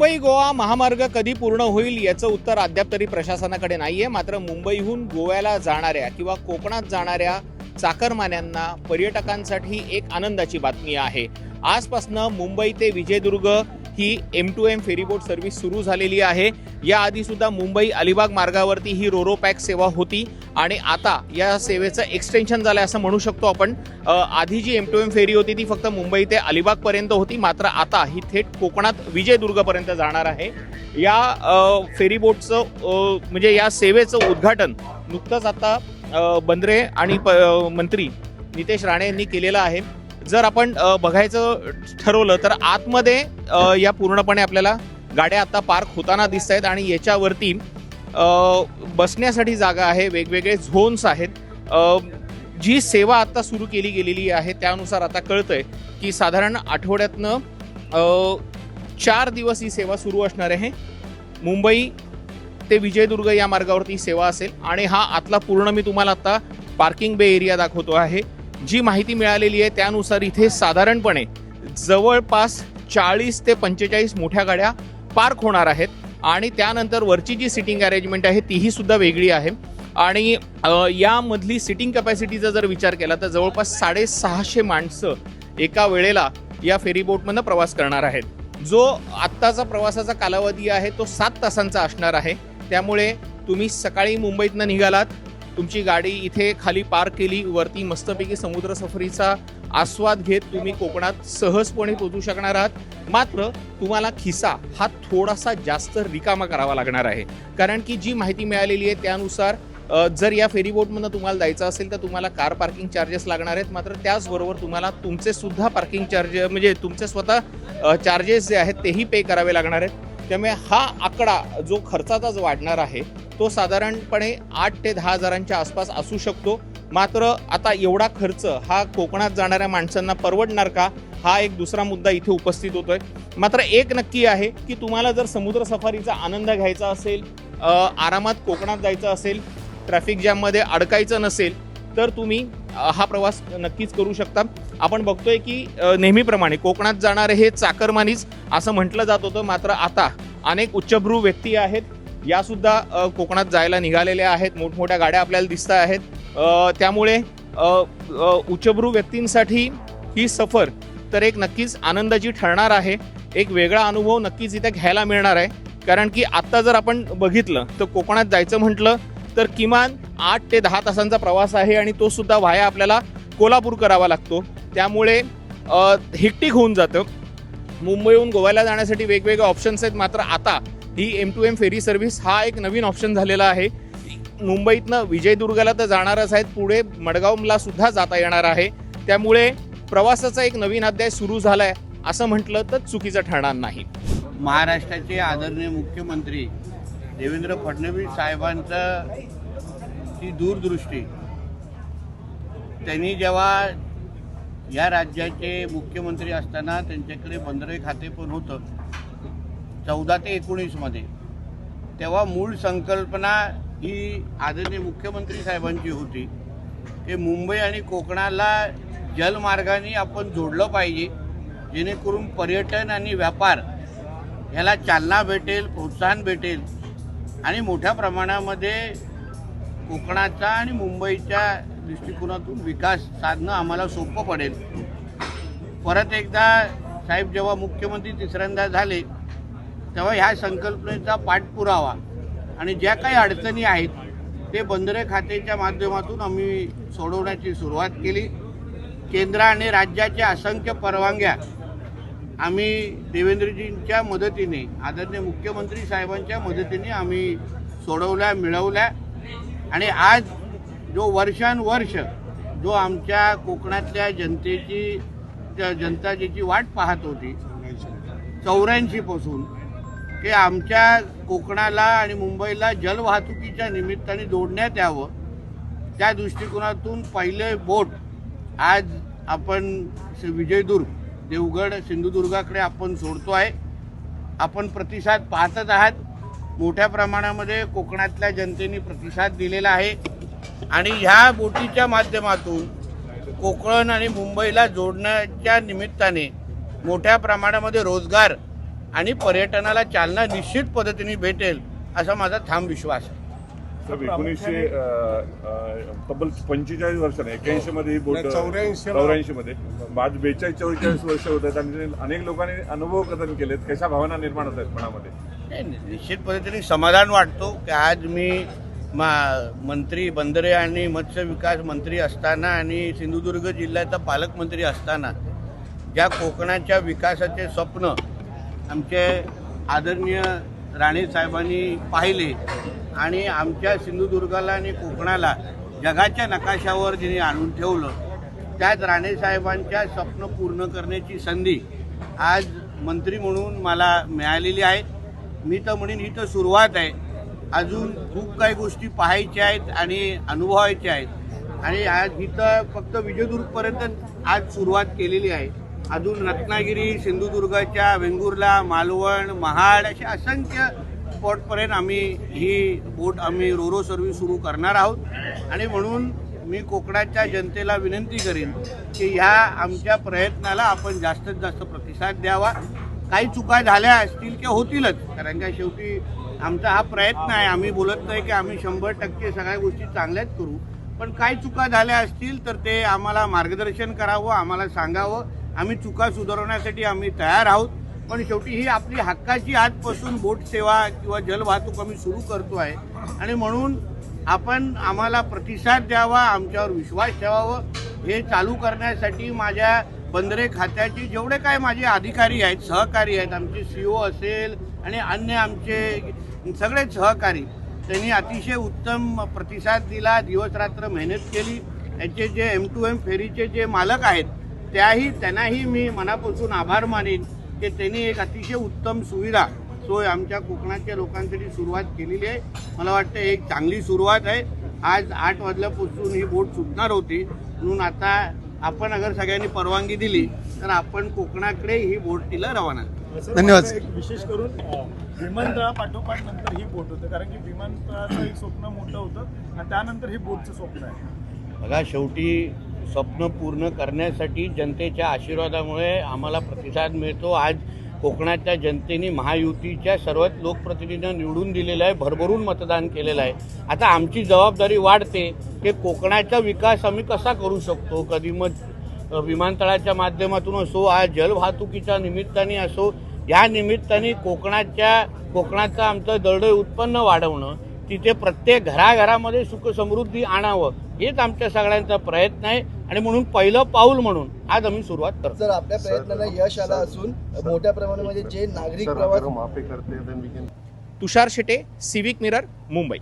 मुंबई गोवा महामार्ग कधी पूर्ण होईल याचं उत्तर अद्याप तरी प्रशासनाकडे नाहीये। मात्र मुंबईहून गोव्याला जाणाऱ्या किंवा कोकणात जाणाऱ्या चाकरमान्यांना पर्यटकांसाठी एक आनंदाची बातमी आहे। आजपासून मुंबई ते विजयदुर्ग ही M2M फेरीबोट सर्व्हिस सुरू झालेली आहे। याआधी सुद्धा मुंबई अलिबाग मार्गावरती ही रोरो पॅक सेवा होती आणि आता या सेवेचं एक्सटेन्शन झालं असं म्हणू शकतो आपण। आधी जी M2M फेरी होती ती फक्त मुंबई ते अलिबाग पर्यंत होती, मात्र आता ही थेट कोकणात विजयदुर्ग पर्यंत जाणार आहे। या फेरीबोटचं म्हणजे या सेवेचं उद्घाटन नुकतंच आता बंदरे आणि मंत्री नितेश राणे यांनी केलेलं आहे। जर आपण बघायचं ठरवलं तर आतमध्ये या पूर्णपणे आपल्याला गाड्या आता पार्क होताना दिसत आहेत आणि याच्यावरती बसण्यासाठी जागा आहे, वेगवेगळे झोन्स आहेत। जी सेवा आता सुरू केली गेलेली आहे त्यानुसार आता कळतंय की साधारण आठवड्यातनं 4 दिवस ही सेवा सुरू असणार आहे। मुंबई ते विजयदुर्ग या मार्गावरती सेवा असेल आणि हा आतला पूर्ण मी तुम्हाला आता पार्किंग बे एरिया दाखवतो आहे। जी माहिती मिळालेली आहे त्यानुसार इथे साधारणपणे जवळपास 40 ते 45 मोठ्या गाड्या पार्क होणार आहेत आणि त्यानंतर वरची जी सिटिंग अरेंजमेंट आहे तीही सुद्धा वेगळी आहे। आणि यामधली सिटिंग कॅपॅसिटीचा जर विचार केला तर जवळपास 650 माणसं एका वेळेला या फेरीबोटमधनं प्रवास करणार आहेत। जो आत्ताचा प्रवासाचा कालावधी आहे तो 7 तासांचा असणार आहे। त्यामुळे तुम्ही सकाळी मुंबईतनं निघालात, तुमची गाडी इथे खाली पार्क केली, वरती मस्तपैकी समुद्र सफरीचा आस्वाद घेत तुम्ही कोकणात सहजपणे पोहोचू शकणार आहात। मात्र तुम्हाला खिसा हा थोडासा जास्त रिकामा करावा लागणार आहे, कारण की जी माहिती मिळालेली आहे त्यानुसार जर या फेरीबोटमधनं तुम्हाला जायचं असेल तर तुम्हाला कार पार्किंग चार्जेस लागणार आहेत। मात्र त्याचबरोबर तुम्हाला तुमचे सुद्धा पार्किंग चार्जेस म्हणजे तुमचे स्वतः चार्जेस जे आहेत तेही पे करावे लागणार आहेत। त्यामुळे हा आकडा जो खर्चाचा जो वाढणार आहे तो साधारणपणे 8 ते 10 हजारांच्या आसपास असू शकतो। मात्र आता एवढा खर्च हा कोकणात जाणाऱ्या माणसांना परवडणार का, हा एक दुसरा मुद्दा इथे उपस्थित होतोय। मात्र एक नक्की आहे की तुम्हाला जर समुद्र सफारीचा आनंद घ्यायचा असेल, आरामात कोकणात जायचं असेल, ट्रॅफिक जॅममध्ये अडकायचं नसेल तर तुम्ही हा प्रवास नक्कीच करू शकता। आपण बघतोय की नेहमीप्रमाणे कोकणात जाणारे हे चाकरमानीच असं म्हटलं जात होतं, मात्र आता अनेक उच्चभ्रू व्यक्ती आहेत या सुद्धा कोकणात जायला निघालेल्या आहेत। मोठमोठ्या गाड्या आपल्याला दिसत आहेत। त्यामुळे उच्चभ्रू व्यक्तींसाठी ही सफर तर एक नक्कीच आनंदाची ठरणार आहे। एक वेगळा अनुभव नक्कीच इथे घ्यायला मिळणार आहे, कारण की आत्ता जर आपण बघितलं तर कोकणात जायचं म्हटलं तर किमान 8 ते 10 तासांचा प्रवास आहे आणि तो सुद्धा व्हाया आपल्याला कोल्हापूर करावा लागतो। त्यामुळे हेक्टिक होऊन जातं। मुंबईहून गोव्याला जाण्यासाठी वेगवेगळे ऑप्शन्स आहेत, मात्र आता ही M2M फेरी सर्व्हिस हा एक नवीन ऑप्शन झालेला आहे। मुंबईतनं विजयदुर्गला तर जाणारच आहेत, पुढे मडगावला सुद्धा जाता येणार आहे। त्यामुळे प्रवासाचा एक नवीन अध्याय सुरू झालाय असं म्हटलं तर चुकीचं ठरणार नाही। महाराष्ट्राचे आदरणीय मुख्यमंत्री देवेंद्र फडणवीस साहेबांचं ती दूरदृष्टी, त्यांनी जेव्हा या राज्याचे मुख्यमंत्री असताना त्यांच्याकडे बंदरे खाते पण होतं 14 ते 19 मध्ये, तेव्हा मूळ संकल्पना ही आदरणीय मुख्यमंत्री साहेबांची होती की मुंबई आणि कोकणाला जलमार्गाने आपण जोडलं पाहिजे, जेणेकरून पर्यटन आणि व्यापार ह्याला चालना भेटेल, प्रोत्साहन भेटेल आणि मोठ्या प्रमाणामध्ये कोकणाचा आणि मुंबईच्या दृष्टिकोनातून विकास साधणं आम्हाला सोपं पडेल। परत एकदा साहेब जेव्हा मुख्यमंत्री तिसऱ्यांदा झाले तेव्हा ह्या संकल्पनेचा पाठपुरावा आणि ज्या काही अडचणी आहेत ते बंदरे खात्याच्या माध्यमातून आम्ही सोडवण्याची सुरुवात केली। केंद्र आणि राज्याच्या असंख्य परवानग्या आम्ही देवेंद्रजींच्या मदतीने, आदरणीय मुख्यमंत्री साहेबांच्या मदतीने आम्ही सोडवल्या, मिळवल्या आणि आज जो वर्षानुवर्ष जो आमच्या कोकणातल्या जनता ज्याची वाट पाहत होती 84 पासून की आमच्या कोकणाला आणि मुंबईला जलवाहतुकीच्या निमित्ताने जोडण्यात यावं, त्या दृष्टिकोनातून पहिले बोट आज आपण विजयदुर्ग, देवगड, सिंधुदुर्गाकडे आपण सोडतो आहे। आपण प्रतिसाद पाहतच आहात, मोठ्या प्रमाणामध्ये कोकणातल्या जनतेने प्रतिसाद दिलेला आहे आणि ह्या बोटीच्या माध्यमातून कोकण आणि मुंबईला जोडण्याच्या निमित्ताने मोठ्या प्रमाणामध्ये रोजगार आणि पर्यटनाला चालना निश्चित पद्धतीने भेटेल असा माझा ठाम विश्वास आहे. साहेब 1900 तब्बल 45 वर्षाने 81 मध्ये ही बोट 84 मध्ये आज 42-44 वर्ष होत आहेत आणि अनेक लोकांनी अनुभव कथन केलेत. कशा भावना निर्माण होत आहेत मनामध्ये? निश्चित पद्धतीने समाधान वाटतो की आज मी मंत्री बंदरे आणि मत्स्य विकास मंत्री असताना आणि सिंधुदुर्ग जिल्ह्याचा पालकमंत्री असताना ज्या कोकणाच्या विकासाचे स्वप्न आमचे आदरणीय राणे साहेबांनी पाहिले आणि आमच्या सिंधुदुर्गाला आणि कोकणाला जगाच्या नकाशावर जिने आणून ठेवलं, त्याच राणे साहेबांच्या स्वप्न पूर्ण करण्याची संधी आज मंत्री म्हणून मला मिळालेली आहे. मी तर म्हणेन ही तर सुरुवात आहे. अजून खूप काही गोष्टी पाहायच्या आहेत आणि अनुभवायच्या आहेत आणि आज इथं फक्त विजयदुर्गपर्यंत आज सुरुवात केलेली आहे. अजून रत्नागिरी, सिंधुदुर्गाच्या वेंगुर्ला, मालवण, महाड अशा असंख्य स्पॉटपर्यंत ही बोट आम्ही रोरो सर्व्हिस सुरू करणार आहोत. आणि म्हणून मी कोकणाच्या जनतेला विनंती करेन की ह्या आमच्या प्रयत्नाला आपण जास्तीत जास्त प्रतिसाद द्यावा. काही चुका झाल्या असतील किंवा होतीलच, कारण का शेवटी आमचा हा प्रयत्न आहे. आम्ही बोलत नाही की आम्ही 100% सगळ्या गोष्टी चांगल्याच करू, पण काही चुका झाल्या असतील तर ते आम्हाला मार्गदर्शन करावं, आम्हाला सांगावं. आम्ही चुका सुधारवण्यासाठी आम्ही तयार आहोत. पण शेवटी ही आपली हक्काची आजपासून बोट सेवा किंवा जलवाहतूक आम्ही सुरू करतो आहे आणि म्हणून आपण आम्हाला प्रतिसाद द्यावा, आमच्यावर विश्वास ठेवावा. हे चालू करण्यासाठी माझ्या बंदरे खात्याचे जेवढे काय माझे अधिकारी आहेत, सहकारी आहेत, आमचे CO असेल आणि अन्य आमचे सगळे सहकारी, त्यांनी अतिशय उत्तम प्रतिसाद दिला. दिवसरात्र मेहनत केली. याचे जे M2M फेरीचे जे मालक आहेत त्यांनाही मी मनापासून आभार मानेन की त्यांनी एक अतिशय उत्तम सोय आमच्या कोकणाच्या लोकांसाठी सुरुवात केलेली आहे. मला वाटतं एक चांगली सुरुवात आहे. आज 8 वाजल्यापासून ही बोट सुटणार होती, म्हणून आता आपण अगर सगळ्यांनी परवानगी दिली तर आपण कोकणाकडे ही बोटीला रवाना. धन्यवाद. विशेष करून विमानतळापाठोपाठ नंतर ही बोट होतं, कारण की विमानतळाचं एक स्वप्न मोठं होतं आणि त्यानंतर ही बोटचं स्वप्न आहे. बघा, शेवटी स्वप्न पूर्ण करण्यासाठी जनतेच्या आशीर्वादामुळे आम्हाला प्रतिसाद मिळतो. आज कोकणाच्या जनतेने महायुतीच्या सर्वच लोकप्रतिनिधींना निवडून दिलेलं आहे, भरभरून मतदान केलेलं आहे. आता आमची जबाबदारी वाढते की कोकणाचा विकास आम्ही कसा करू शकतो. कधी मग विमानतळाच्या माध्यमातून असो, आज जलवाहतुकीच्या निमित्ताने असो, या निमित्ताने कोकणाचं आमचं दरडोई उत्पन्न वाढवणं, तिथे प्रत्येक घराघरामध्ये सुख समृद्धी आणावं, हेच आमच्या सगळ्यांचा प्रयत्न आहे. आणि म्हणून पहिलं पाऊल म्हणून आज आम्ही सुरुवात करतो. सर, आपल्या प्रयत्नांना यश आलं असून मोठ्या प्रमाणामध्ये जे नागरिक प्रवास तुषार शेटे, सिविक मिरर, मुंबई.